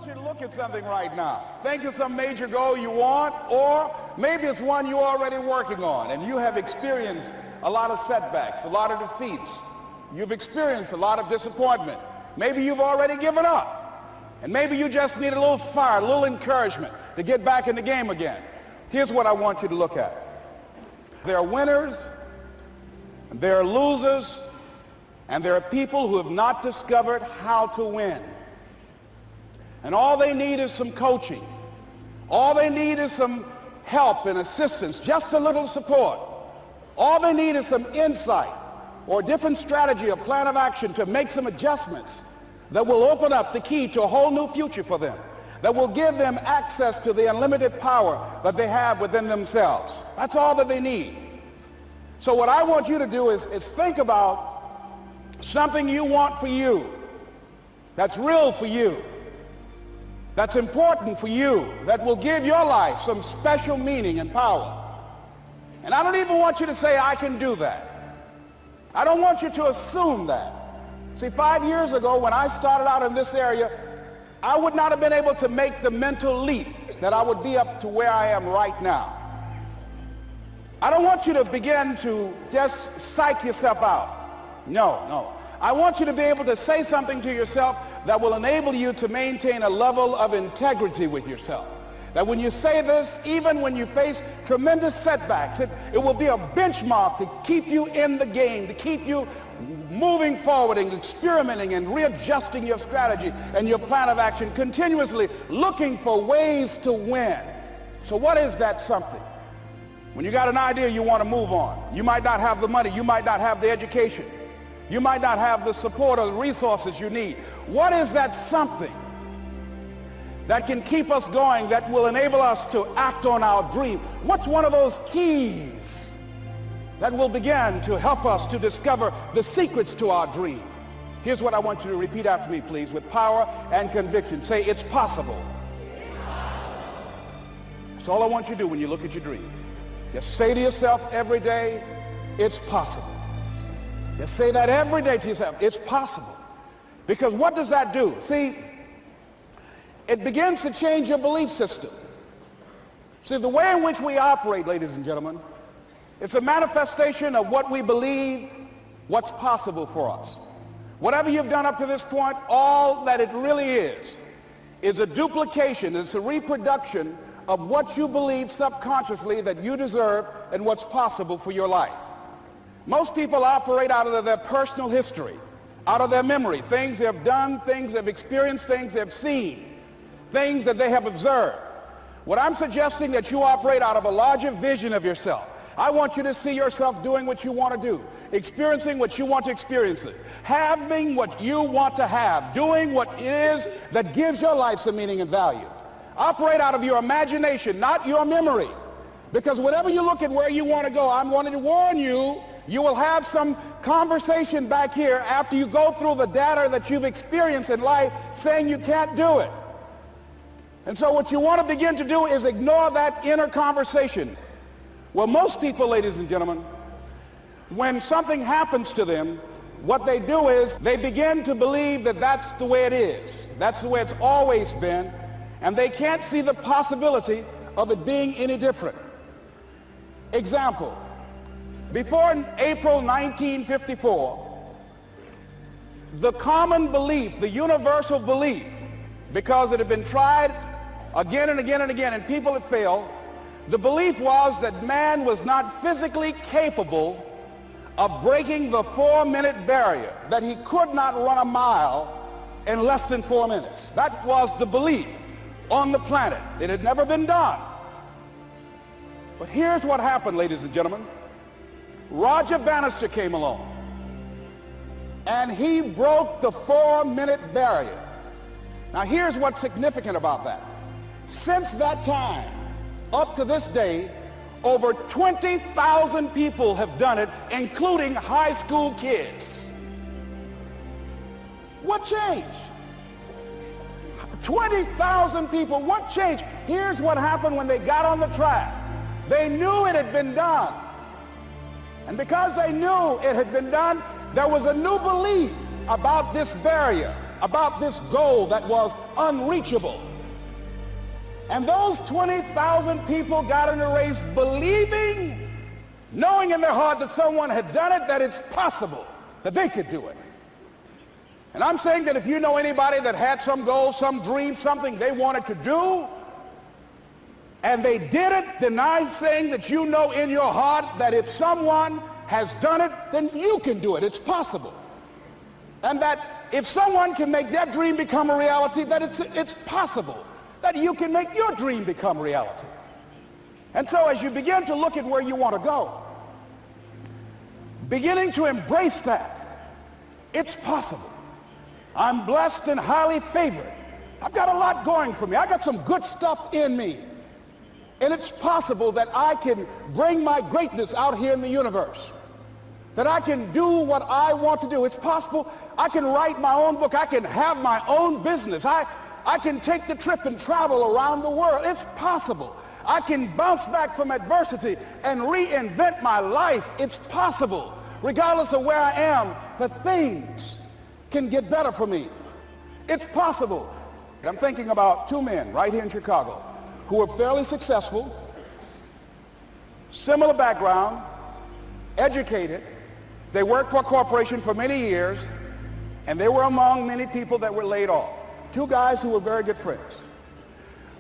want you to look at something right now. Think of some major goal you want, or maybe it's one you're already working on and you have experienced a lot of setbacks, a lot of defeats. You've experienced a lot of disappointment. Maybe you've already given up, and maybe you just need a little fire, a little encouragement to get back in the game again. Here's what I want you to look at. There are winners, and there are losers, and there are people who have not discovered how to win. And all they need is some coaching. All they need is some help and assistance, just a little support. All they need is some insight or a different strategy, a plan of action to make some adjustments that will open up the key to a whole new future for them, that will give them access to the unlimited power that they have within themselves. That's all that they need. So what I want you to do is think about something you want for you, that's real for you, that's important for you, that will give your life some special meaning and power. And I don't even want you to say, I can do that. I don't want you to assume that. See, 5 years ago when I started out in this area, I would not have been able to make the mental leap that I would be up to where I am right now. I don't want you to begin to just psych yourself out. No. I want you to be able to say something to yourself that will enable you to maintain a level of integrity with yourself. That when you say this, even when you face tremendous setbacks, it will be a benchmark to keep you in the game, to keep you moving forward and experimenting and readjusting your strategy and your plan of action, continuously looking for ways to win. So what is that something? When you got an idea you want to move on, you might not have the money, you might not have the education, you might not have the support or the resources you need. What is that something that can keep us going, that will enable us to act on our dream? What's one of those keys that will begin to help us to discover the secrets to our dream? Here's what I want you to repeat after me, please, with power and conviction. Say, it's possible. That's all I want you to do when you look at your dream. Just say to yourself every day, it's possible. Just say that every day to yourself, it's possible. Because what does that do? See, it begins to change your belief system. See, the way in which we operate, ladies and gentlemen, it's a manifestation of what we believe, what's possible for us. Whatever you've done up to this point, all that it really is a duplication, it's a reproduction of what you believe subconsciously that you deserve and what's possible for your life. Most people operate out of their personal history, out of their memory, things they have done, things they've experienced, things they've seen, things that they have observed. What I'm suggesting that you operate out of a larger vision of yourself. I want you to see yourself doing what you want to do, experiencing what you want to experience, having what you want to have, doing what it is that gives your life some meaning and value. Operate out of your imagination, not your memory. Because whenever you look at where you want to go, I'm wanting to warn you, you will have some conversation back here after you go through the data that you've experienced in life saying you can't do it. And so what you want to begin to do is ignore that inner conversation. Well, most people, ladies and gentlemen, when something happens to them, what they do is they begin to believe that that's the way it is. That's the way it's always been. And they can't see the possibility of it being any different. Example, before April 1954, the common belief, the universal belief, because it had been tried again and again and again and people had failed, the belief was that man was not physically capable of breaking the 4-minute barrier, that he could not run a mile in less than 4 minutes. That was the belief on the planet. It had never been done. But here's what happened, ladies and gentlemen. Roger Bannister came along, and he broke the 4-minute barrier. Now here's what's significant about that. Since that time, up to this day, over 20,000 people have done it, including high school kids. What changed? 20,000 people, what changed? Here's what happened when they got on the track. They knew it had been done. And because they knew it had been done, there was a new belief about this barrier. about this goal that was unreachable. And those 20,000 people got in a race believing, knowing in their heart that someone had done it, that it's possible that they could do it. And I'm saying that if you know anybody that had some goal, some dream, something they wanted to do, and they did it, then I'm saying that you know in your heart that if someone has done it, then you can do it. It's possible. And that if someone can make their dream become a reality, that it's possible that you can make your dream become reality. And so as you begin to look at where you want to go, beginning to embrace that, it's possible. I'm blessed and highly favored. I've got a lot going for me. I got some good stuff in me. And it's possible that I can bring my greatness out here in the universe. That I can do what I want to do. It's possible I can write my own book. I can have my own business. I can take the trip and travel around the world. It's possible. I can bounce back from adversity and reinvent my life. It's possible. Regardless of where I am, the things can get better for me. It's possible. I'm thinking about two men right here in Chicago who are fairly successful, similar background, educated. They worked for a corporation for many years, and they were among many people that were laid off. Two guys who were very good friends.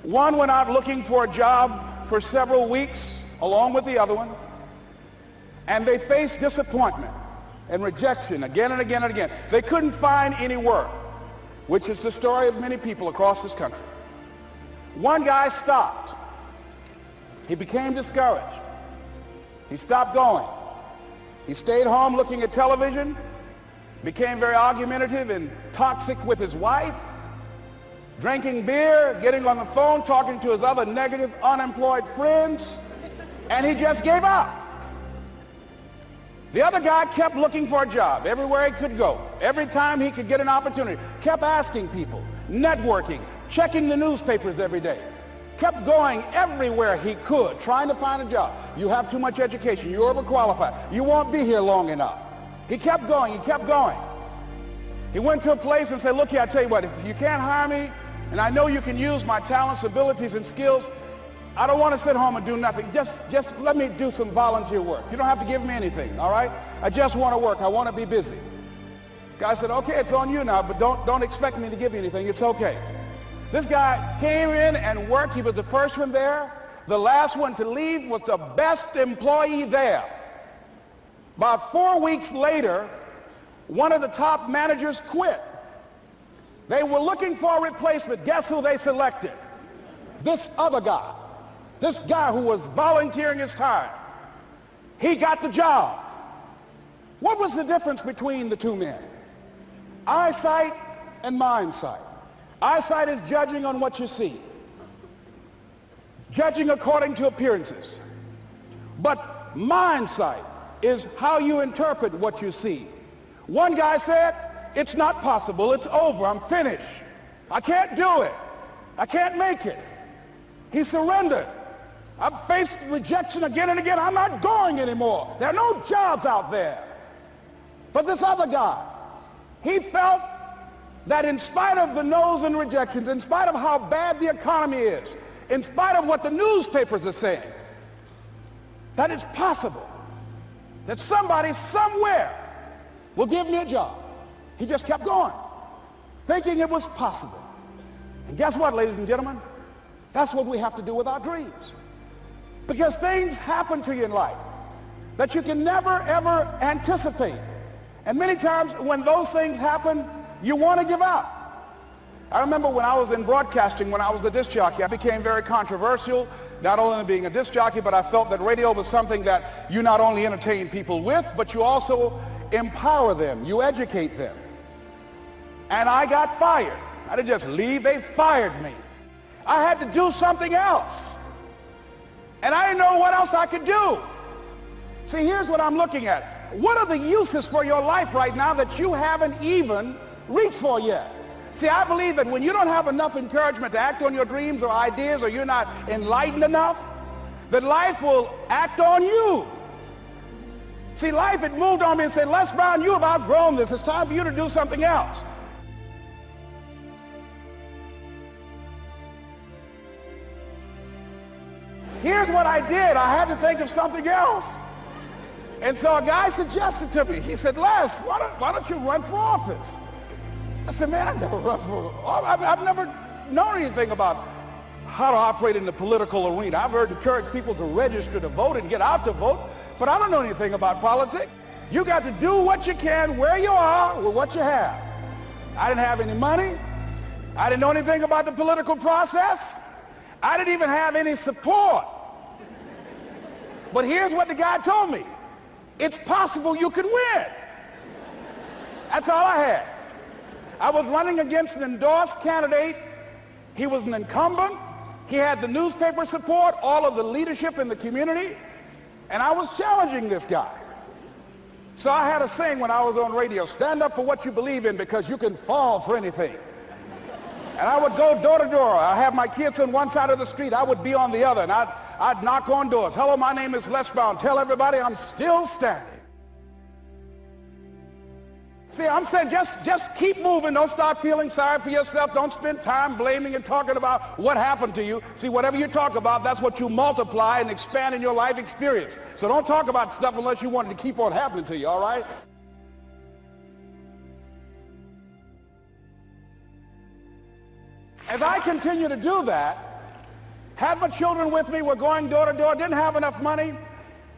One went out looking for a job for several weeks along with the other one, and they faced disappointment and rejection again and again and again. They couldn't find any work, which is the story of many people across this country. One guy stopped. He became discouraged. He stopped going. He stayed home looking at television, became very argumentative and toxic with his wife, drinking beer, getting on the phone, talking to his other negative, unemployed friends, and he just gave up. The other guy kept looking for a job everywhere he could go. Every time he could get an opportunity, kept asking people, networking, checking the newspapers every day, kept going everywhere he could, trying to find a job. You have too much education. You're overqualified. You won't be here long enough. He kept going. He kept going. He went to a place and said, look here, I tell you what, if you can't hire me, and I know you can use my talents, abilities, and skills, I don't want to sit home and do nothing. Just let me do some volunteer work. You don't have to give me anything, all right? I just want to work. I want to be busy. Guy said, okay, it's on you now, but don't expect me to give you anything. It's okay. This guy came in and worked. He was the first one there. The last one to leave was the best employee there. About 4 weeks later, one of the top managers quit. They were looking for a replacement. Guess who they selected? This other guy. This guy who was volunteering his time. He got the job. What was the difference between the two men? Eyesight and mindsight. Eyesight is judging on what you see. Judging according to appearances. But mindsight is how you interpret what you see. One guy said, it's not possible. It's over. I'm finished. I can't do it. I can't make it. He surrendered. I've faced rejection again and again. I'm not going anymore. There are no jobs out there. But this other guy, he felt that in spite of the no's and rejections, in spite of how bad the economy is, in spite of what the newspapers are saying, that it's possible that somebody somewhere will give me a job. He just kept going, thinking it was possible. And guess what, ladies and gentlemen? That's what we have to do with our dreams. Because things happen to you in life that you can never, ever anticipate. And many times when those things happen, you want to give up. I remember when I was in broadcasting, when I was a disc jockey, I became very controversial, not only being a disc jockey, but I felt that radio was something that you not only entertain people with, but you also empower them, you educate them. And I got fired. I didn't just leave, they fired me. I had to do something else. And I didn't know what else I could do. See, here's what I'm looking at. What are the uses for your life right now that you haven't even reached for yet? See, I believe that when you don't have enough encouragement to act on your dreams or ideas, or you're not enlightened enough, that life will act on you. See, life had moved on me and said, Les Brown, you have outgrown this. It's time for you to do something else. Here's what I did. I had to think of something else. And so a guy suggested to me, he said, Les, why don't you run for office? I said, man, I've never run for office. I've never known anything about how to operate in the political arena. I've heard encourage people to register to vote and get out to vote, but I don't know anything about politics. You got to do what you can where you are with what you have. I didn't have any money. I didn't know anything about the political process. I didn't even have any support. But here's what the guy told me. It's possible you could win. That's all I had. I was running against an endorsed candidate. He was an incumbent. He had the newspaper support, all of the leadership in the community, and I was challenging this guy. So I had a saying when I was on radio, stand up for what you believe in because you can fall for anything. And I would go door to door. I have my kids on one side of the street. I would be on the other, and I'd knock on doors. Hello, my name is Les Brown. Tell everybody I'm still standing. See, I'm saying just keep moving. Don't start feeling sorry for yourself. Don't spend time blaming and talking about what happened to you. See, whatever you talk about, that's what you multiply and expand in your life experience. So don't talk about stuff unless you want it to keep on happening to you, all right? As I continue to do that, had my children with me, we're going door to door, didn't have enough money.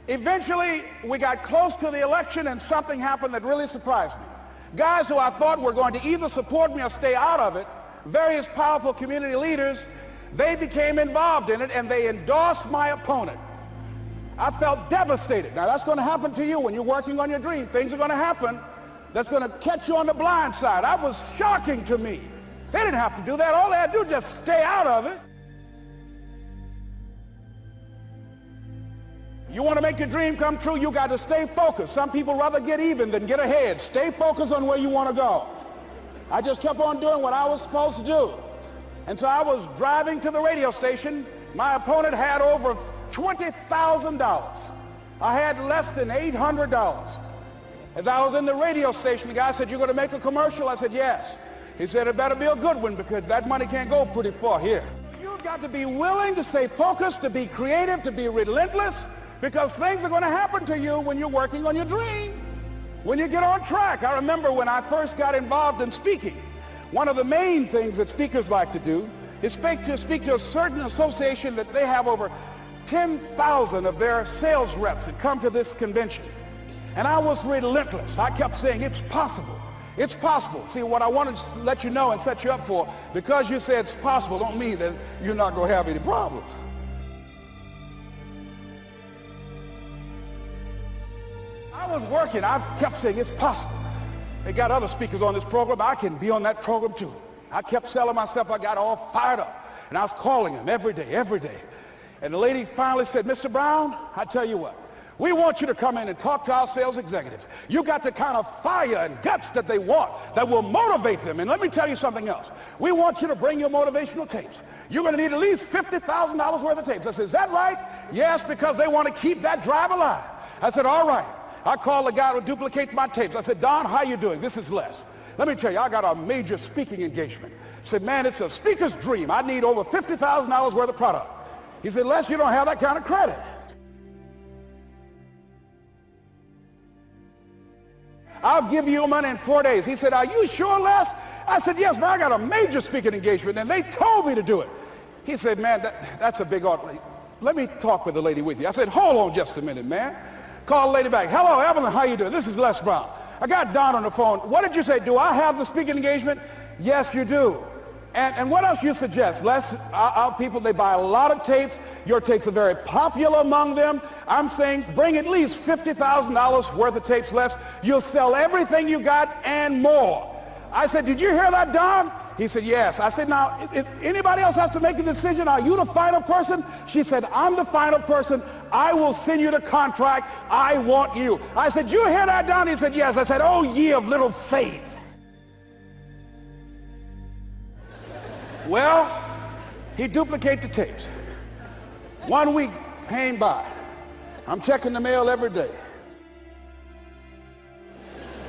Eventually, we got close to the election and something happened that really surprised me. Guys who I thought were going to either support me or stay out of it, various powerful community leaders, they became involved in it and they endorsed my opponent. I felt devastated. Now that's going to happen to you when you're working on your dream. Things are going to happen that's going to catch you on the blind side. That was shocking to me. They didn't have to do that. All they had to do was just stay out of it. You want to make your dream come true, you got to stay focused. Some people rather get even than get ahead. Stay focused on where you want to go. I just kept on doing what I was supposed to do. And so I was driving to the radio station. My opponent had over $20,000. I had less than $800. As I was in the radio station, the guy said, "You're going to make a commercial?" I said, "Yes." He said, "It better be a good one because that money can't go pretty far here." You've got to be willing to stay focused, to be creative, to be relentless, because things are going to happen to you when you're working on your dream, when you get on track. I remember when I first got involved in speaking, one of the main things that speakers like to do is speak to a certain association that they have over 10,000 of their sales reps that come to this convention. And I was relentless. I kept saying, it's possible. It's possible. See, what I wanted to let you know and set you up for, because you said it's possible, don't mean that you're not going to have any problems. I was working. I kept saying, it's possible. They got other speakers on this program. I can be on that program too. I kept selling myself. I got all fired up. And I was calling them every day, every day. And the lady finally said, "Mr. Brown, I tell you what, we want you to come in and talk to our sales executives. You got the kind of fire and guts that they want, that will motivate them. And let me tell you something else. We want you to bring your motivational tapes. You're going to need at least $50,000 worth of tapes." I said, "Is that right?" "Yes, because they want to keep that drive alive." I said, "All right." I called the guy to duplicate my tapes. I said, "Don, how you doing? This is Les. Let me tell you, I got a major speaking engagement." I said, "Man, it's a speaker's dream. I need over $50,000 worth of product." He said, "Les, you don't have that kind of credit." "I'll give you your money in 4 days." He said, "Are you sure, Les?" I said, "Yes, man, I got a major speaking engagement and they told me to do it." He said, "Man, that's a big order. Let me talk with the lady with you." I said, "Hold on just a minute, man." Call the lady back. "Hello, Evelyn, how you doing? This is Les Brown. I got Don on the phone. What did you say? Do I have the speaking engagement?" "Yes, you do." And what else you suggest? Les, our people, they buy a lot of tapes. Your tapes are very popular among them. I'm saying bring at least $50,000 worth of tapes, Les. You'll sell everything you got and more. I said, "Did you hear that, Don?" He said, "Yes." I said, "Now, if anybody else has to make a decision, are you the final person?" She said, "I'm the final person. I will send you the contract. I want you." I said, "You hear that, Don?" He said, "Yes." I said, "Oh, ye of little faith." Well, he duplicated the tapes. 1 week came by. I'm checking the mail every day.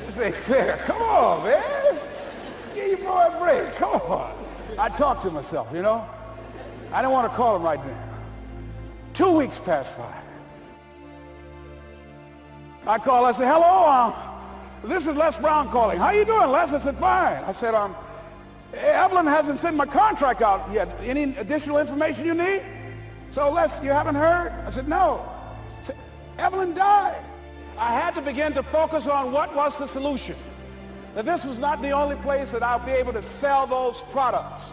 This ain't fair. Come on, man. Give your boy a break. Come on. I talked to myself, you know. I didn't want to call him right then. 2 weeks passed by. I called, I said, hello, this is Les Brown calling. How you doing, Les? I said, fine. I said, Evelyn hasn't sent my contract out yet. Any additional information you need? So Les, you haven't heard? I said, no. I said, Evelyn died. I had to begin to focus on what was the solution. That this was not the only place that I'll be able to sell those products.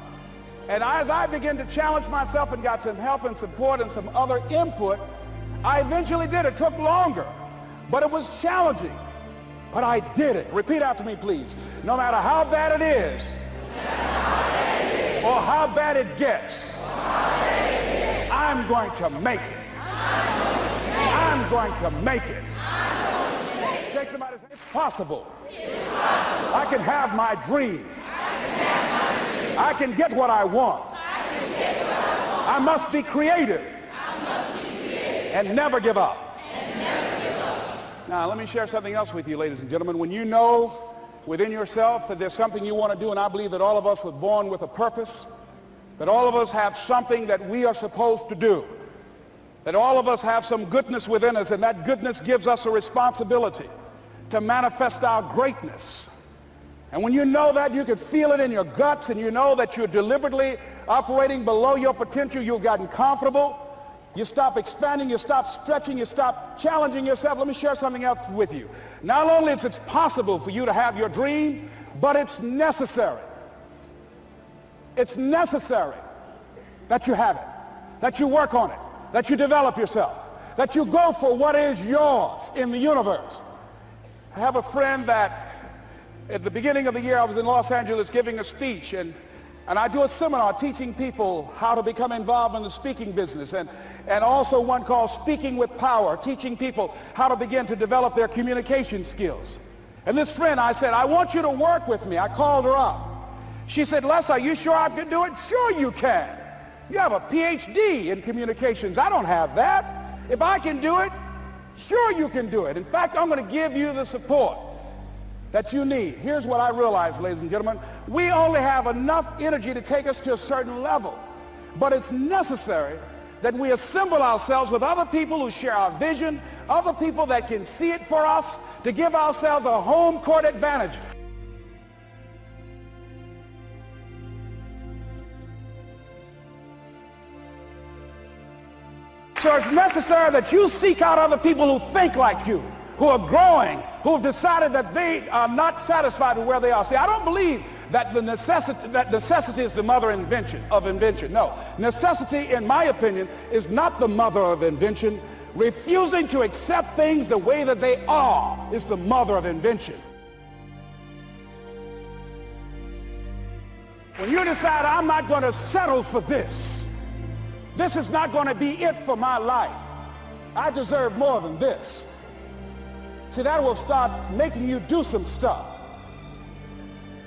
And as I began to challenge myself and got some help and support and some other input, I eventually did. It took longer, but it was challenging. But I did it. Repeat after me, please. No matter how bad it is, or how bad it gets, I'm going to make it. I'm going to make it. Shake somebody's hand. It's possible. I can have my dream. I can get what I want. I must be creative and never give up. Now, let me share something else with you, ladies and gentlemen. When you know within yourself that there's something you want to do, and I believe that all of us were born with a purpose, that all of us have something that we are supposed to do, that all of us have some goodness within us, and that goodness gives us a responsibility to manifest our greatness. And when you know that, you can feel it in your guts, and you know that you're deliberately operating below your potential, you've gotten comfortable, you stop expanding, you stop stretching, you stop challenging yourself. Let me share something else with you. Not only is it possible for you to have your dream, but it's necessary. It's necessary that you have it, that you work on it, that you develop yourself, that you go for what is yours in the universe. I have a friend that at the beginning of the year I was in Los Angeles giving a speech, and I do a seminar teaching people how to become involved in the speaking business, and also one called Speaking with Power, teaching people how to begin to develop their communication skills. And this friend, I said, I want you to work with me. I called her up. She said, Les, are you sure I can do it? Sure you can. You have a PhD in communications. I don't have that. If I can do it, sure you can do it. In fact, I'm going to give you the support that you need. Here's what I realize, ladies and gentlemen. We only have enough energy to take us to a certain level. But it's necessary that we assemble ourselves with other people who share our vision, other people that can see it for us, to give ourselves a home court advantage. So it's necessary that you seek out other people who think like you, who are growing, who have decided that they are not satisfied with where they are. See, I don't believe that necessity is the mother of invention. No, necessity, in my opinion, is not the mother of invention. Refusing to accept things the way that they are is the mother of invention. When you decide, I'm not going to settle for this, this is not going to be it for my life, I deserve more than this. See, that will start making you do some stuff.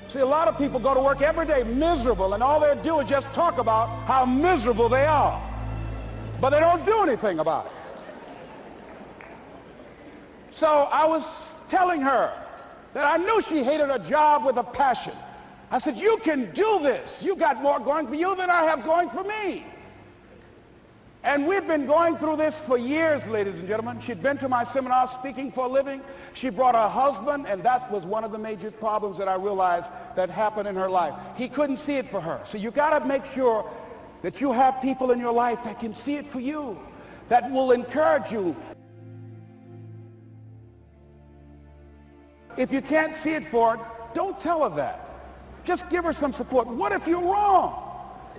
See, a lot of people go to work every day miserable, and all they do is just talk about how miserable they are. But they don't do anything about it. So I was telling her that I knew she hated her job with a passion. I said, you can do this. You got more going for you than I have going for me. And we've been going through this for years, ladies and gentlemen. She'd been to my seminar speaking for a living. She brought her husband, and that was one of the major problems that I realized that happened in her life. He couldn't see it for her. So you got to make sure that you have people in your life that can see it for you, that will encourage you. If you can't see it for her, don't tell her that. Just give her some support. What if you're wrong?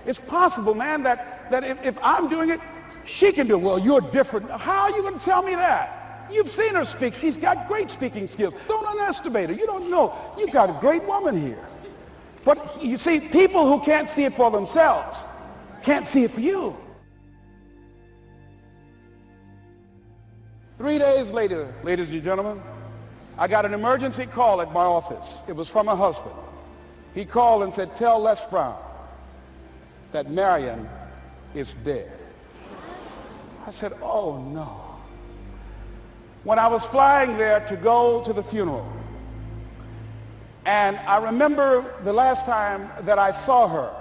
It's possible, man, that if I'm doing it, she can do it. Well, you're different. How are you going to tell me that? You've seen her speak. She's got great speaking skills. Don't underestimate her. You don't know. You've got a great woman here. But you see, people who can't see it for themselves can't see it for you. 3 days later, ladies and gentlemen, I got an emergency call at my office. It was from her husband. He called and said, tell Les Brown that Marion is dead. I said, oh no. When I was flying there to go to the funeral, and I remember the last time that I saw her,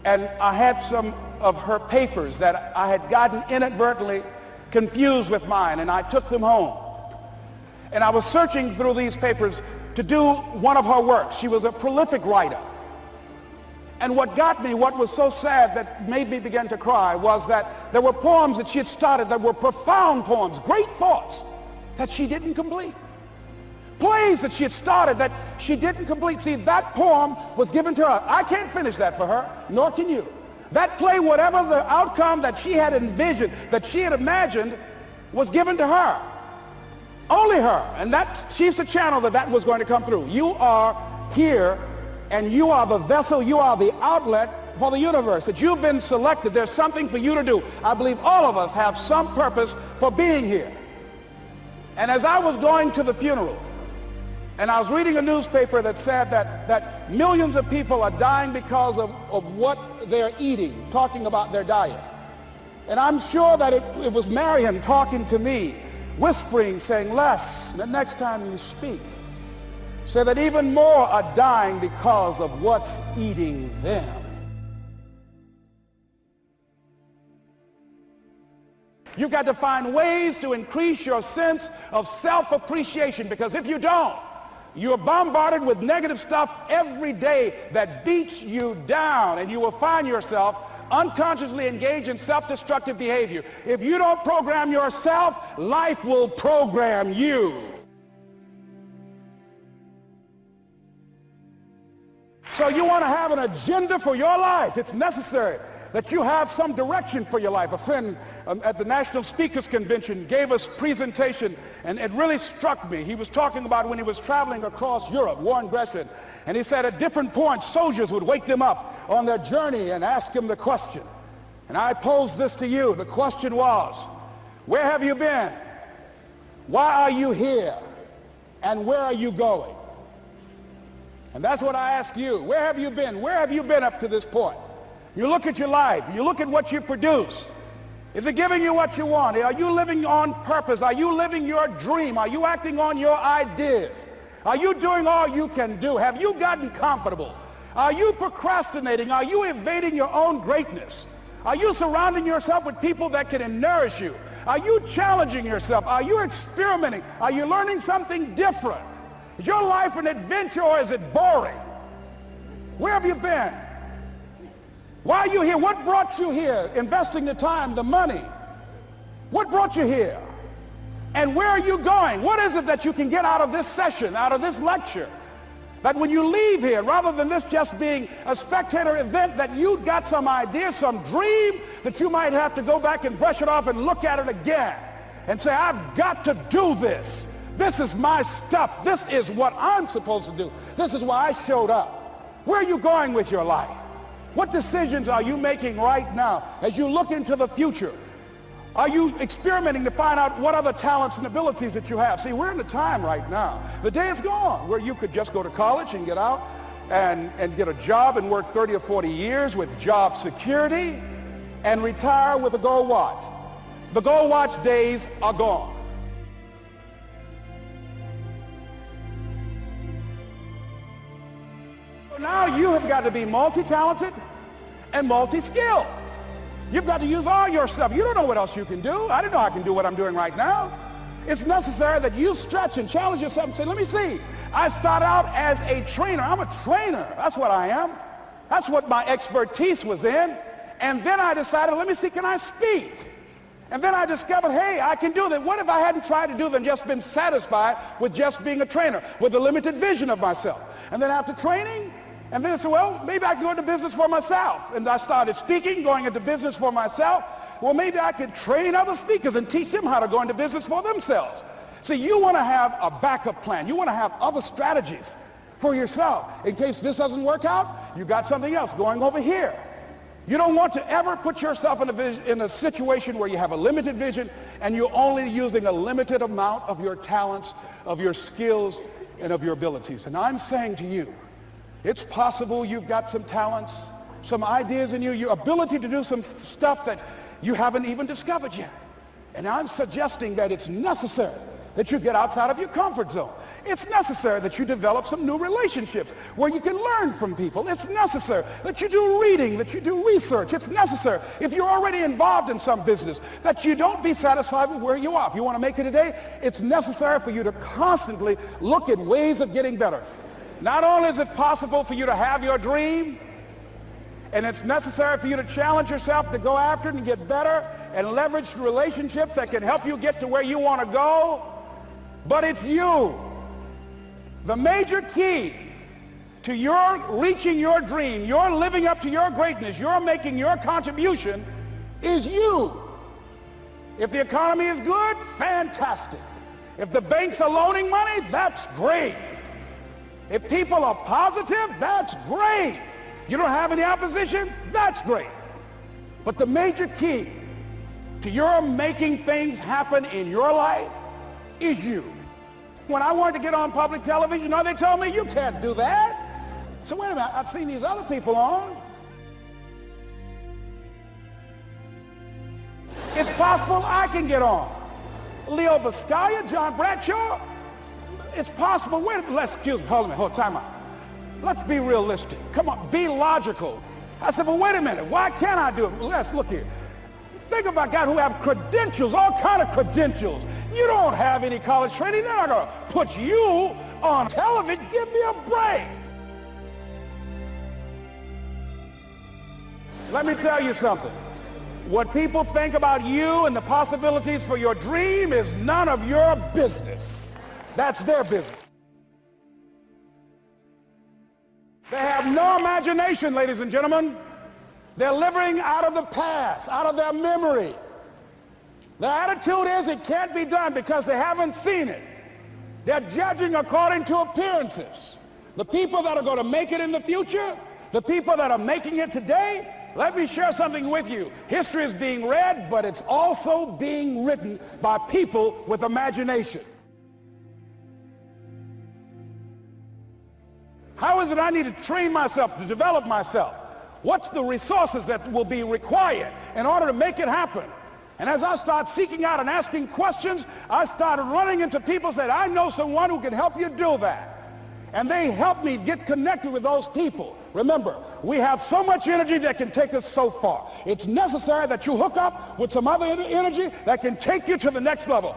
and I had some of her papers that I had gotten inadvertently confused with mine, and I took them home. And I was searching through these papers to do one of her works. She was a prolific writer. And what got me, what was so sad that made me begin to cry, was that there were poems that she had started that were profound poems, great thoughts, that she didn't complete. Plays that she had started that she didn't complete. See, that poem was given to her. I can't finish that for her, nor can you. That play, whatever the outcome that she had envisioned, that she had imagined, was given to her. Only her. And that she's the channel that was going to come through. You are here, and you are the vessel, you are the outlet for the universe. That you've been selected. There's something for you to do. I believe all of us have some purpose for being here. And as I was going to the funeral, and I was reading a newspaper that said that millions of people are dying because of what they're eating, talking about their diet. And I'm sure that it was Marion talking to me, whispering, saying, Les, the next time you speak, say that even more are dying because of what's eating them. You've got to find ways to increase your sense of self-appreciation, because if you don't, you're bombarded with negative stuff every day that beats you down, and you will find yourself unconsciously engaged in self-destructive behavior. If you don't program yourself, life will program you. So you want to have an agenda for your life. It's necessary that you have some direction for your life. A friend at the National Speakers Convention gave us a presentation, and it really struck me. He was talking about when he was traveling across Europe, Warren Gresham, and he said at different points, soldiers would wake them up on their journey and ask him the question. And I posed this to you. The question was, where have you been? Why are you here? And where are you going? And that's what I ask you. Where have you been? Where have you been up to this point? You look at your life. You look at what you produce. Is it giving you what you want? Are you living on purpose? Are you living your dream? Are you acting on your ideas? Are you doing all you can do? Have you gotten comfortable? Are you procrastinating? Are you evading your own greatness? Are you surrounding yourself with people that can nourish you? Are you challenging yourself? Are you experimenting? Are you learning something different? Is your life an adventure, or is it boring? Where have you been? Why are you here? What brought you here? Investing the time, the money. What brought you here? And where are you going? What is it that you can get out of this session, out of this lecture? That when you leave here, rather than this just being a spectator event, that you got some idea, some dream, that you might have to go back and brush it off and look at it again and say, I've got to do this. This is my stuff. This is what I'm supposed to do. This is why I showed up. Where are you going with your life? What decisions are you making right now as you look into the future? Are you experimenting to find out what other talents and abilities that you have? See, we're in a time right now. The day is gone where you could just go to college and get out and get a job and work 30 or 40 years with job security and retire with a gold watch. The gold watch days are gone. Now you have got to be multi-talented and multi-skilled. You've got to use all your stuff. You don't know what else you can do. I didn't know I can do what I'm doing right now. It's necessary that you stretch and challenge yourself and say, let me see. I start out as a trainer. I'm a trainer. That's what I am. That's what my expertise was in. And then I decided, let me see, can I speak? And then I discovered, hey, I can do that. What if I hadn't tried to do that and just been satisfied with just being a trainer, with a limited vision of myself? And then after training, and then I said, well, maybe I can go into business for myself. And I started speaking, going into business for myself. Well, maybe I could train other speakers and teach them how to go into business for themselves. See, you want to have a backup plan. You want to have other strategies for yourself. In case this doesn't work out, you got something else going over here. You don't want to ever put yourself in a situation where you have a limited vision and you're only using a limited amount of your talents, of your skills, and of your abilities. And I'm saying to you, it's possible you've got some talents, some ideas in you, your ability to do some stuff that you haven't even discovered yet. And I'm suggesting that it's necessary that you get outside of your comfort zone. It's necessary that you develop some new relationships where you can learn from people. It's necessary that you do reading, that you do research. It's necessary, if you're already involved in some business, that you don't be satisfied with where you are. If you want to make it today, it's necessary for you to constantly look at ways of getting better. Not only is it possible for you to have your dream, and it's necessary for you to challenge yourself to go after it and get better and leverage relationships that can help you get to where you want to go, but it's you. The major key to your reaching your dream, your living up to your greatness, your making your contribution is you. If the economy is good, fantastic. If the banks are loaning money, that's great. If people are positive, that's great. You don't have any opposition, that's great. But the major key to your making things happen in your life is you. When I wanted to get on public television, you know, they told me, you can't do that. So wait a minute, I've seen these other people on. It's possible I can get on. Leo Biscaya, John Bradshaw. It's possible. Wait a minute, excuse me, hold on, time out. Let's be realistic. Come on, be logical. I said, well, wait a minute, why can't I do it? Well, let's look here. Think about guys who have credentials, all kind of credentials. You don't have any college training. They're not going to put you on television. Give me a break. Let me tell you something. What people think about you and the possibilities for your dream is none of your business. That's their business. They have no imagination, ladies and gentlemen. They're living out of the past, out of their memory. Their attitude is it can't be done because they haven't seen it. They're judging according to appearances. The people that are going to make it in the future, the people that are making it today, let me share something with you. History is being read, but it's also being written by people with imagination. How is it I need to train myself, to develop myself? What's the resources that will be required in order to make it happen? And as I start seeking out and asking questions, I started running into people who said, I know someone who can help you do that. And they helped me get connected with those people. Remember, we have so much energy that can take us so far. It's necessary that you hook up with some other energy that can take you to the next level.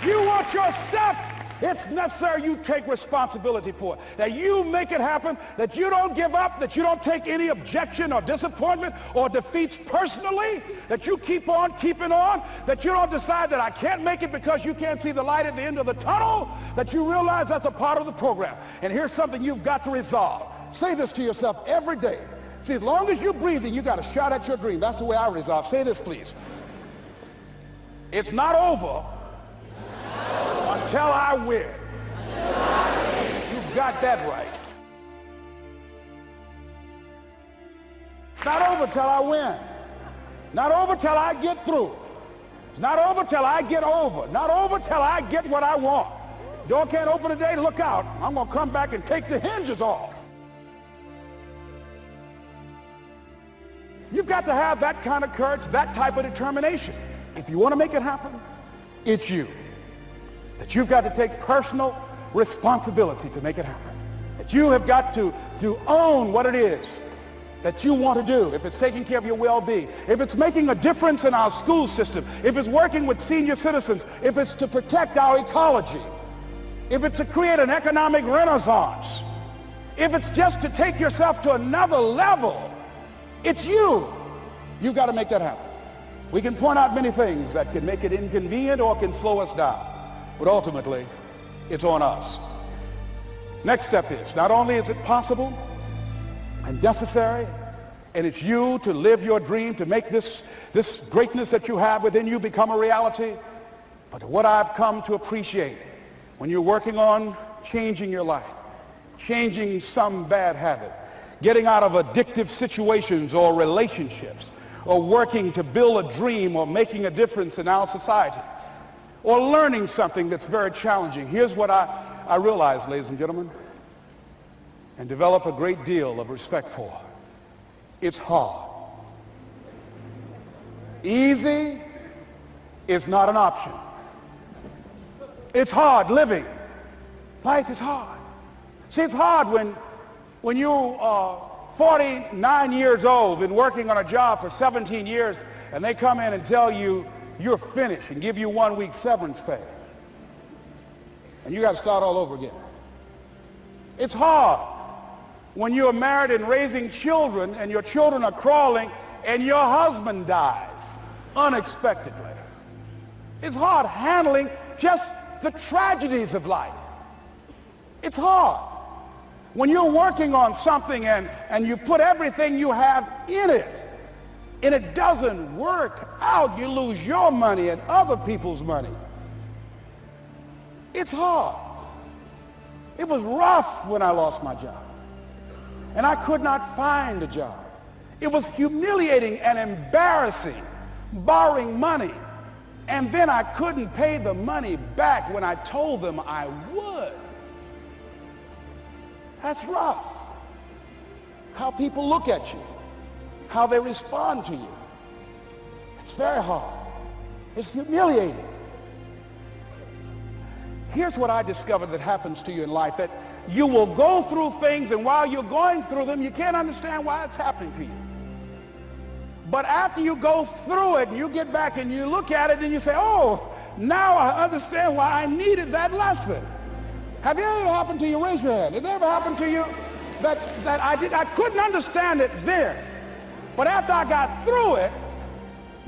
You want your stuff? It's necessary you take responsibility for it, that you make it happen, that you don't give up, that you don't take any objection or disappointment or defeats personally, that you keep on keeping on, that you don't decide that I can't make it because you can't see the light at the end of the tunnel, that you realize that's a part of the program. And here's something you've got to resolve. Say this to yourself every day. See, as long as you're breathing, you got a shot at your dream. That's the way I resolve. Say this, please. It's not over until I win. You got that right. It's not over till I win. Not over till I get through. It's not over till I get over. Not over till I get what I want. Door can't open today, look out. I'm going to come back and take the hinges off. You've got to have that kind of courage, that type of determination. If you want to make it happen, it's you. That you've got to take personal responsibility to make it happen. That you have got to own what it is that you want to do. If it's taking care of your well-being, if it's making a difference in our school system, if it's working with senior citizens, if it's to protect our ecology, if it's to create an economic renaissance, if it's just to take yourself to another level, it's you. You've got to make that happen. We can point out many things that can make it inconvenient or can slow us down. But ultimately, it's on us. Next step is, not only is it possible and necessary, and it's you to live your dream, to make this greatness that you have within you become a reality, but what I've come to appreciate when you're working on changing your life, changing some bad habit, getting out of addictive situations or relationships, or working to build a dream or making a difference in our society, or learning something that's very challenging. Here's what I realize, ladies and gentlemen, and develop a great deal of respect for. It's hard. Easy is not an option. It's hard living. Life is hard. See, it's hard when you are 49 years old, been working on a job for 17 years, and they come in and tell you you're finished and give you 1 week severance pay. And you got to start all over again. It's hard when you're married and raising children and your children are crawling and your husband dies unexpectedly. It's hard handling just the tragedies of life. It's hard when you're working on something and you put everything you have in it and it doesn't work out. You lose your money and other people's money. It's hard. It was rough when I lost my job and I could not find a job. It was humiliating and embarrassing, borrowing money, and then I couldn't pay the money back when I told them I would. That's rough. How people look at you, how they respond to you. It's very hard. It's humiliating. Here's what I discovered that happens to you in life, that you will go through things, and while you're going through them, you can't understand why it's happening to you. But after you go through it and you get back and you look at it and you say, oh, now I understand why I needed that lesson. Have you ever happened to you? Raise your hand. Has it ever happened to you that I couldn't understand it then, but after I got through it,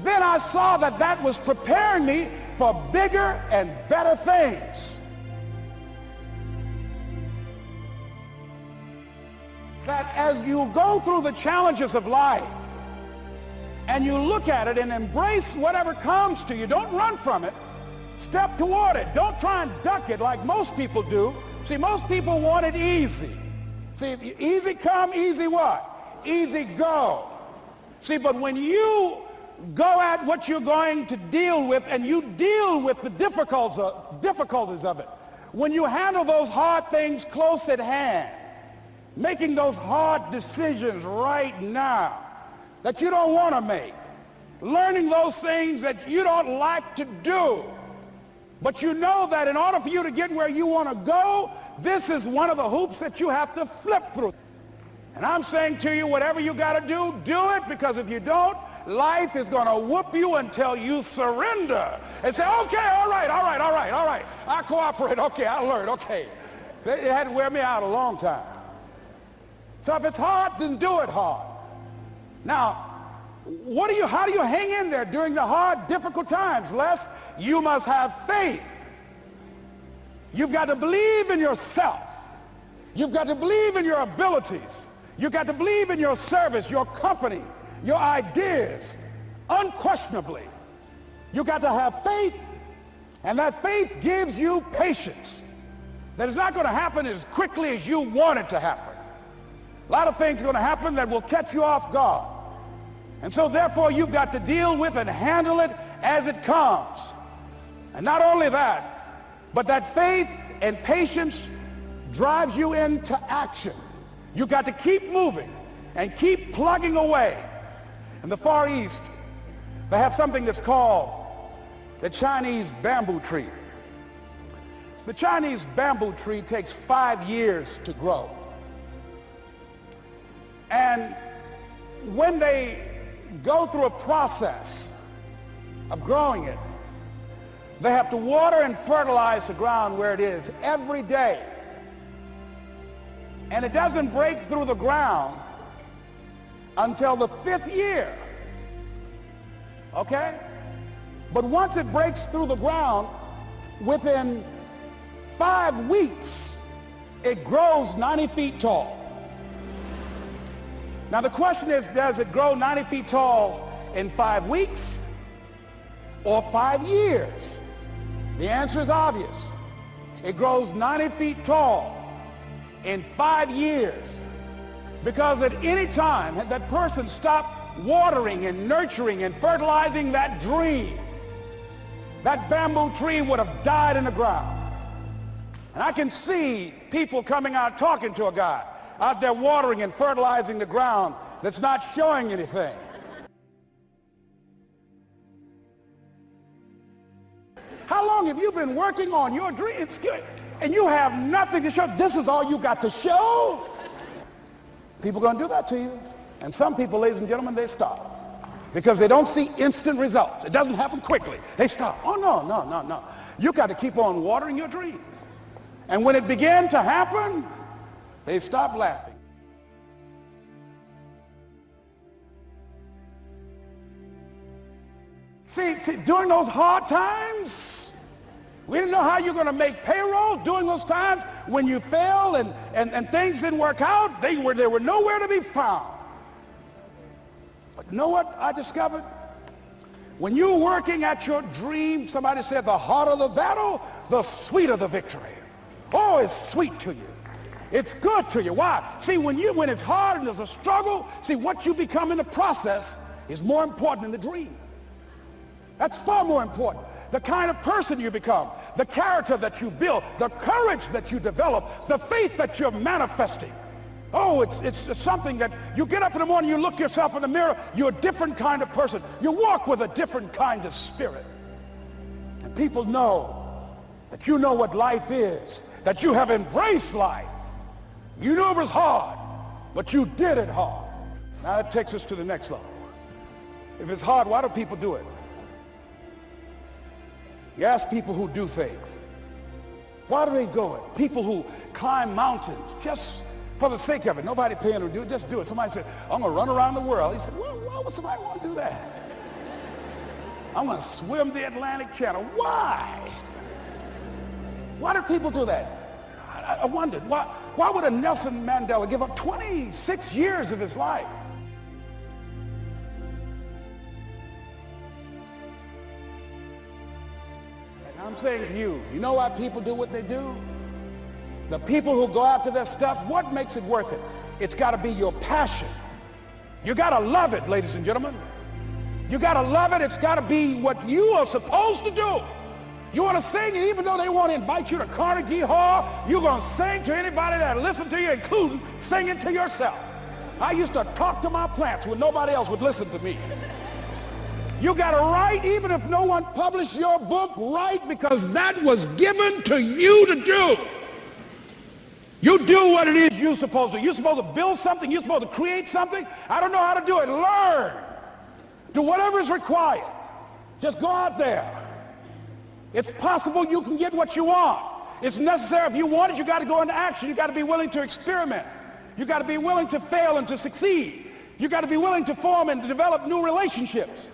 then I saw that that was preparing me for bigger and better things. That as you go through the challenges of life and you look at it and embrace whatever comes to you, don't run from it. Step toward it. Don't try and duck it like most people do. See, most people want it easy. See, easy come, easy what? Easy go. See, but when you go at what you're going to deal with and you deal with the difficulties of it, when you handle those hard things close at hand, making those hard decisions right now that you don't want to make, learning those things that you don't like to do, but you know that in order for you to get where you want to go, this is one of the hoops that you have to flip through. And I'm saying to you, whatever you got to do, do it, because if you don't, life is going to whoop you until you surrender and say, okay, all right, I cooperate, okay, I learned, okay. It had to wear me out a long time. So if it's hard, then do it hard. Now, how do you hang in there during the hard, difficult times? Les, you must have faith. You've got to believe in yourself. You've got to believe in your abilities. You've got to believe in your service, your company, your ideas, unquestionably. You've got to have faith, and that faith gives you patience. That is not going to happen as quickly as you want it to happen. A lot of things are going to happen that will catch you off guard. And so therefore you've got to deal with and handle it as it comes. And not only that, but that faith and patience drives you into action. You've got to keep moving and keep plugging away. In the Far East, they have something that's called the Chinese bamboo tree. The Chinese bamboo tree takes 5 years to grow. And when they go through a process of growing it, they have to water and fertilize the ground where it is every day. And it doesn't break through the ground until the 5th year. Okay? But once it breaks through the ground, within 5 weeks, it grows 90 feet tall. Now the question is, does it grow 90 feet tall in 5 weeks or 5 years? The answer is obvious. It grows 90 feet tall in 5 years, because at any time had that person stopped watering and nurturing and fertilizing that dream, that bamboo tree would have died in the ground. And I can see people coming out talking to a guy out there watering and fertilizing the ground that's not showing anything. How long have you been working on your dreams and you have nothing to show? This is all you got to show? People are going to do that to you. And some people, ladies and gentlemen, they stop because they don't see instant results. It doesn't happen quickly. They stop. Oh, no. You got to keep on watering your dream. And when it began to happen, they stopped laughing. See, during those hard times, we didn't know how you're going to make payroll. During those times when you fail and things didn't work out, they were nowhere to be found. But you know what I discovered? When you're working at your dream, somebody said the harder the battle, the sweeter the victory. Oh, it's sweet to you. It's good to you. Why? See, when it's hard and there's a struggle, see, what you become in the process is more important than the dream. That's far more important. The kind of person you become, the character that you build, the courage that you develop, the faith that you're manifesting. Oh, it's something that you get up in the morning, you look yourself in the mirror, you're a different kind of person. You walk with a different kind of spirit. And people know that you know what life is, that you have embraced life. You knew it was hard, but you did it hard. Now that takes us to the next level. If it's hard, why do people do it? You ask people who do things. Why do they go it? People who climb mountains just for the sake of it. Nobody paying them to do it. Just do it. Somebody said, I'm going to run around the world. He said, well, why would somebody want to do that? I'm going to swim the Atlantic Channel. Why? Why do people do that? I wondered, why would a Nelson Mandela give up 26 years of his life? I'm saying to you, you know why people do what they do? The people who go after their stuff, what makes it worth it? It's got to be your passion. You got to love it, ladies and gentlemen. You got to love it. It's got to be what you are supposed to do. You want to sing, and even though they want to invite you to Carnegie Hall, you're going to sing to anybody that listens to you, including singing to yourself. I used to talk to my plants when nobody else would listen to me. You got to write, even if no one published your book, write, because that was given to you to do. You do what it is you're supposed to. You're supposed to build something. You're supposed to create something. I don't know how to do it. Learn. Do whatever is required. Just go out there. It's possible you can get what you want. It's necessary. If you want it, you got to go into action. You got to be willing to experiment. You got to be willing to fail and to succeed. You got to be willing to form and to develop new relationships.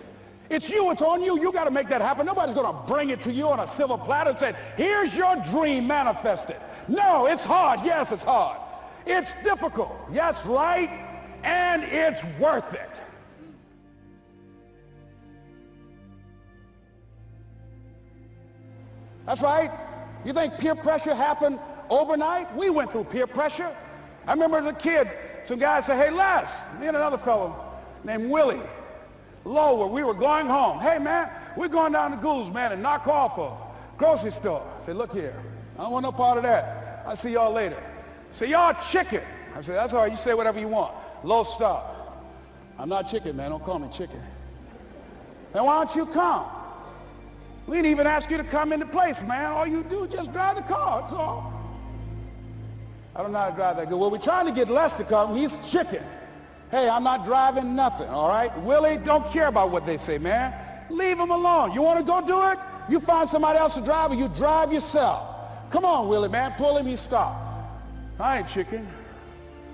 It's you, it's on you. You got to make that happen. Nobody's going to bring it to you on a silver platter and say, here's your dream manifested. No, it's hard. Yes, it's hard. It's difficult. Yes, right. And it's worth it. That's right. You think peer pressure happened overnight? We went through peer pressure. I remember as a kid, some guys said, hey, Les, me and another fellow named Willie Lower, we were going home. Hey, man, we're going down to Gould's, man, and knock off a grocery store. I said, look here, I don't want no part of that. I'll see y'all later. Say, y'all chicken. I said, that's all right, you say whatever you want. Low star. I'm not chicken, man, don't call me chicken. Then why don't you come? We didn't even ask you to come into place, man. All you do is just drive the car, that's all. I don't know how to drive that good. Well, we're trying to get Les to come. He's chicken. Hey, I'm not driving nothing, all right? Willie, don't care about what they say, man. Leave him alone. You want to go do it? You find somebody else to drive, or you drive yourself. Come on, Willie, man. Pull him, he stopped. I ain't chicken.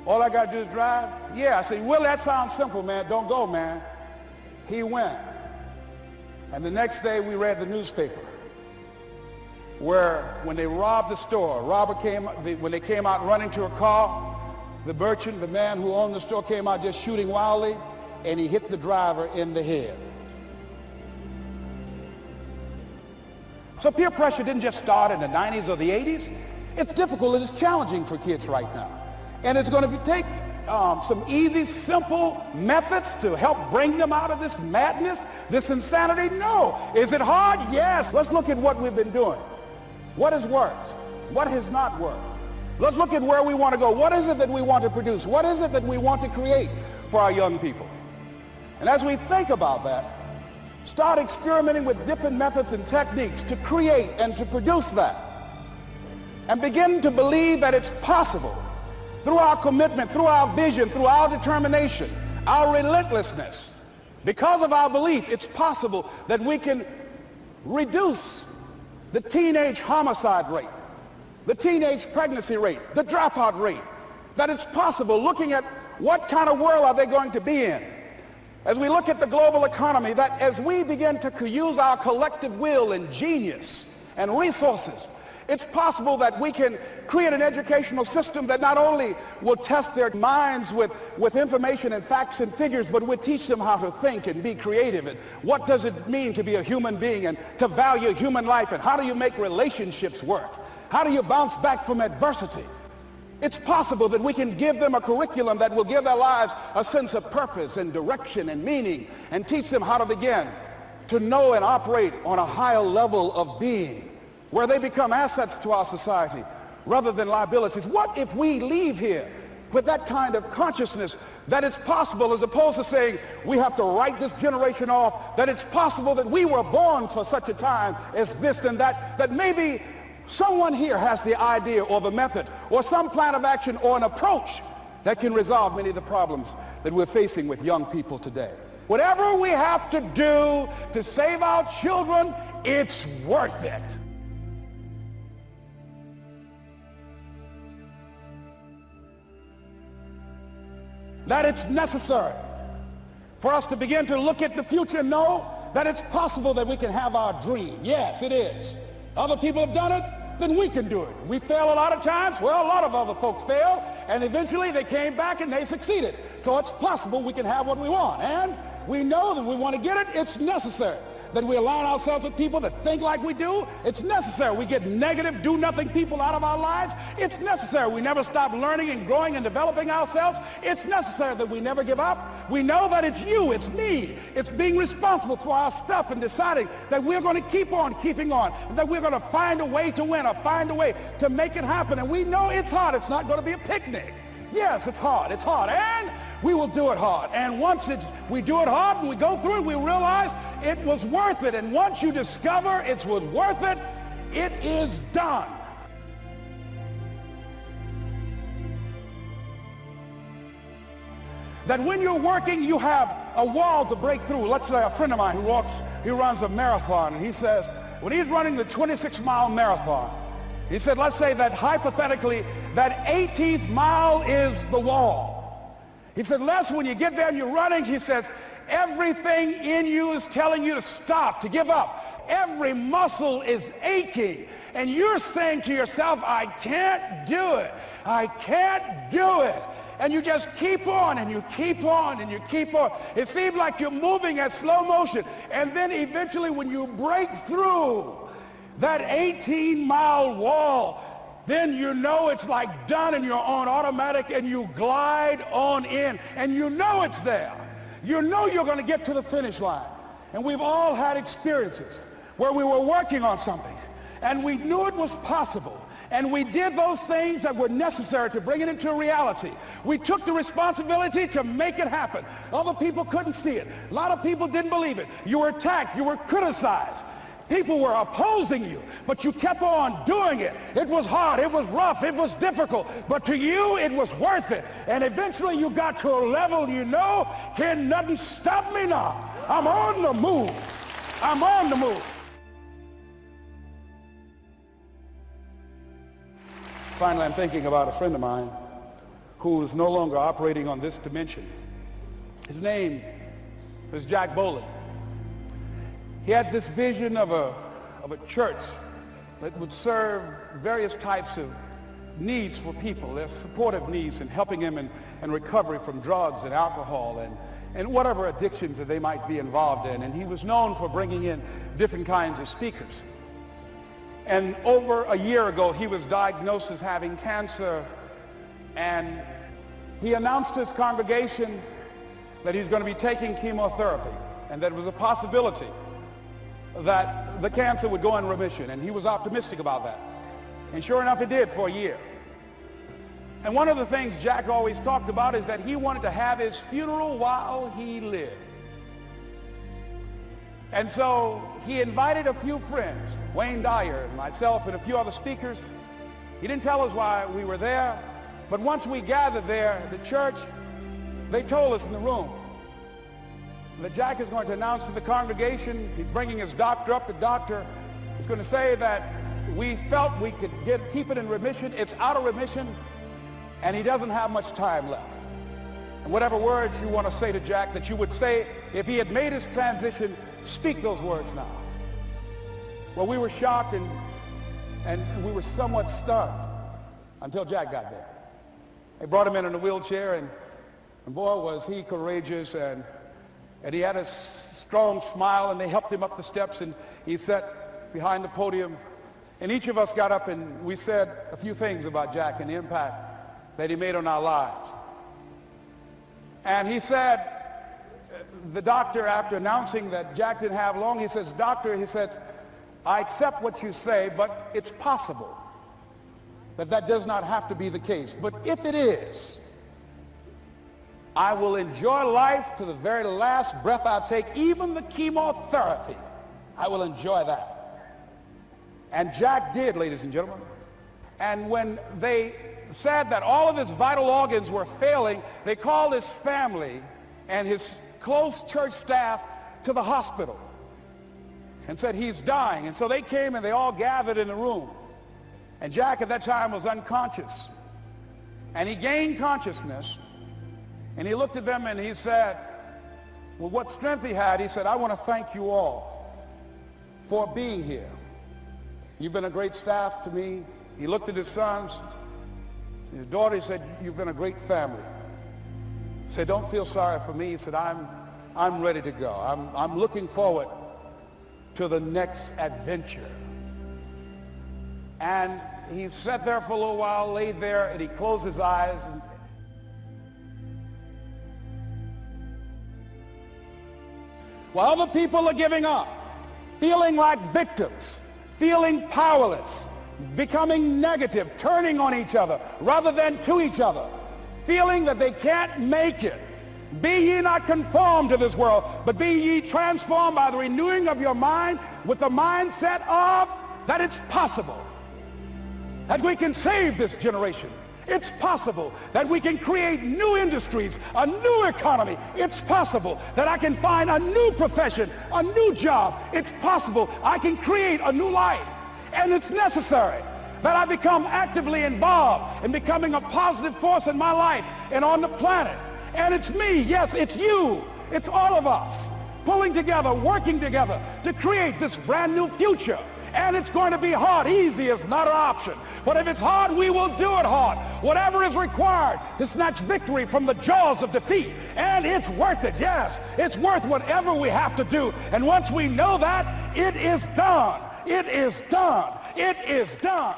All I got to do is drive? Yeah. I said, Willie, that sounds simple, man. Don't go, man. He went. And the next day, we read the newspaper where when they robbed the store, when they came out running to a car, the merchant, the man who owned the store, came out just shooting wildly, and he hit the driver in the head. So peer pressure didn't just start in the 90s or the 80s. It's difficult and it's challenging for kids right now. And it's going to take some easy, simple methods to help bring them out of this madness, this insanity. No. Is it hard? Yes. Let's look at what we've been doing. What has worked? What has not worked? Let's look at where we want to go. What is it that we want to produce? What is it that we want to create for our young people? And as we think about that, Start experimenting with different methods and techniques to create and to produce that. And begin to believe that it's possible through our commitment, through our vision, through our determination, our relentlessness. Because of our belief, it's possible that we can reduce the teenage homicide rate, the teenage pregnancy rate, the dropout rate. That it's possible, looking at what kind of world are they going to be in. As we look at the global economy, that as we begin to use our collective will and genius and resources, it's possible that we can create an educational system that not only will test their minds with information and facts and figures, but will teach them how to think and be creative, and what does it mean to be a human being and to value human life, and how do you make relationships work? How do you bounce back from adversity? It's possible that we can give them a curriculum that will give their lives a sense of purpose and direction and meaning, and teach them how to begin to know and operate on a higher level of being, where they become assets to our society rather than liabilities. What if we leave here with that kind of consciousness that it's possible, as opposed to saying we have to write this generation off, that it's possible that we were born for such a time as this and that, that maybe someone here has the idea or the method or some plan of action or an approach that can resolve many of the problems that we're facing with young people today. Whatever we have to do to save our children, it's worth it. That it's necessary for us to begin to look at the future and know that it's possible that we can have our dream. Yes, it is. Other people have done it, then we can do it. We fail a lot of times. Well, a lot of other folks fail, and eventually they came back and they succeeded. So it's possible we can have what we want. And we know that we want to get it. It's necessary that we align ourselves with people that think like we do. It's necessary we get negative, do-nothing people out of our lives. It's necessary we never stop learning and growing and developing ourselves. It's necessary that we never give up. We know that it's you, it's me. It's being responsible for our stuff and deciding that we're going to keep on keeping on, that we're going to find a way to win or find a way to make it happen. And we know it's hard. It's not going to be a picnic. Yes, it's hard. It's hard. And we will do it hard. And once we do it hard and we go through it, we realize it was worth it. And once you discover it was worth it, it is done. That when you're working, you have a wall to break through. Let's say a friend of mine who runs a marathon, and he says, when he's running the 26-mile marathon, he said, let's say that hypothetically, that 18th mile is the wall. He said, Les, when you get there and you're running, he says, everything in you is telling you to stop, to give up. Every muscle is aching. And you're saying to yourself, I can't do it. I can't do it. And you just keep on and you keep on and you keep on. It seems like you're moving at slow motion. And then eventually when you break through that 18-mile wall, then you know it's like done and you're on automatic and you glide on in and you know it's there. You know you're going to get to the finish line. And we've all had experiences where we were working on something and we knew it was possible. And we did those things that were necessary to bring it into reality. We took the responsibility to make it happen. Other people couldn't see it. A lot of people didn't believe it. You were attacked. You were criticized. People were opposing you, but you kept on doing it. It was hard, it was rough, it was difficult, but to you it was worth it. And eventually you got to a level you know, can nothing stop me now. I'm on the move. I'm on the move. Finally, I'm thinking about a friend of mine who is no longer operating on this dimension. His name was Jack Boland. He had this vision of a church that would serve various types of needs for people, their supportive needs, and helping them in recovery from drugs and alcohol and whatever addictions that they might be involved in. And he was known for bringing in different kinds of speakers. And over a year ago, he was diagnosed as having cancer, and he announced to his congregation that he's going to be taking chemotherapy, and that it was a possibility that the cancer would go in remission, and he was optimistic about that. And sure enough, it did for a year. And one of the things Jack always talked about is that he wanted to have his funeral while he lived. And so he invited a few friends, Wayne Dyer and myself and a few other speakers. He didn't tell us why we were there, but once we gathered there, the church, they told us in the room that Jack is going to announce to the congregation, he's bringing his doctor up. The doctor is going to say that we felt we could keep it in remission. It's out of remission, and he doesn't have much time left. And whatever words you want to say to Jack that you would say if he had made his transition, speak those words now. Well, we were shocked and we were somewhat stunned until Jack got there. They brought him in a wheelchair, and boy, was he courageous, and he had a strong smile, and they helped him up the steps, and he sat behind the podium. And each of us got up and we said a few things about Jack and the impact that he made on our lives. And he said, the doctor, after announcing that Jack didn't have long, he says, "Doctor," he said, "I accept what you say, but it's possible that does not have to be the case. But if it is, I will enjoy life to the very last breath I take, even the chemotherapy. I will enjoy that." And Jack did, ladies and gentlemen. And when they said that all of his vital organs were failing, they called his family and his close church staff to the hospital and said, "He's dying." And so they came and they all gathered in the room. And Jack at that time was unconscious. And he gained consciousness. And he looked at them and he said, with what strength he had, he said, "I want to thank you all for being here. You've been a great staff to me." He looked at his sons, his daughter. He said, "You've been a great family." He said, "Don't feel sorry for me." He said, I'm ready to go. I'm looking forward to the next adventure." And he sat there for a little while, laid there, and he closed his eyes. And while other people are giving up, feeling like victims, feeling powerless, becoming negative, turning on each other rather than to each other, feeling that they can't make it. "Be ye not conformed to this world, but be ye transformed by the renewing of your mind," with the mindset of that it's possible that we can save this generation. It's possible that we can create new industries, a new economy. It's possible that I can find a new profession, a new job. It's possible I can create a new life. And it's necessary that I become actively involved in becoming a positive force in my life and on the planet. And it's me, yes, it's you, it's all of us pulling together, working together to create this brand new future. And it's going to be hard. Easy is not an option. But if it's hard, we will do it hard. Whatever is required to snatch victory from the jaws of defeat. And it's worth it, yes. It's worth whatever we have to do. And once we know that, it is done. It is done. It is done.